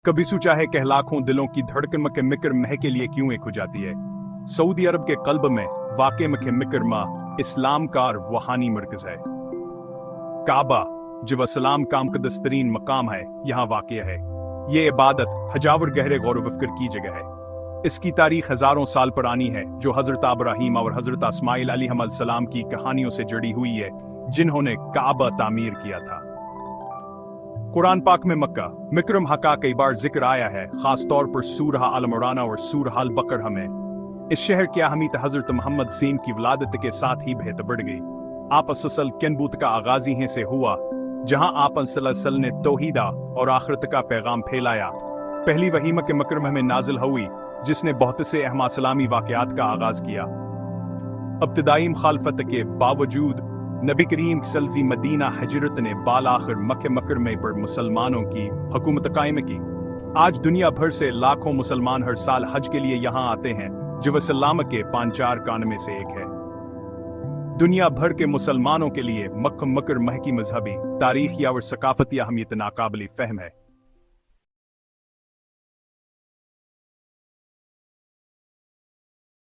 कभी सोचा है कि लाखों दिलों की धड़कन मके मिक्र मह के लिए क्यों एक हो जाती है। सऊदी अरब के कल्ब में वाक़े मके मिक्र माह इस्लाम का रूहानी मरकज है। काबा जो इस्लाम का मुक़द्दस-तरीन मकाम है, यहाँ वाक़ है। ये इबादत हजावर गहरे गौर व फ़िक्र की जगह है। इसकी तारीख हज़ारों साल पुरानी है, जो हज़रत इब्राहीम और हज़रत इस्माइल अलैहिस्सलाम की कहानियों से जुड़ी हुई है, जिन्होंने काबा तामीर किया था। कुरान पाक में मक्का मिक्रम का कई बार जिक्र आया है, खास तौर पर सूरह अल इमरान और सूरह अल बकरा में। इस शहर की अहमियत हज़रत मोहम्मद सीम की विलादत के साथ ही बेहतर बढ़ गई। आप असल किनबूत का आगाज ही से हुआ, जहां आप सल्लल्लाहु ने तौहीदा और आखिरत का पैगाम फैलाया। पहली वही मक्के मुकर्रमा में नाजिल हुई, जिसने बहुत से अहम इस्लामी वाक़यात का आगाज किया। इब्तिदाई मुखालफत के बावजूद नबी करीम सल्लल्लाहु मदीना हिजरत ने बाल आखिर मक्के मुकर्रमे पर मुसलमानों की हुकूमत कायम की। आज दुनिया भर से लाखों मुसलमान हर साल हज के लिए यहाँ आते हैं, जो इस्लाम के 5 कान में से एक है। दुनिया भर के मुसलमानों के लिए मक्का मुकर्रमा की मजहबी, तारीखी और सकाफती अहमियत नाकाबिल फहम है।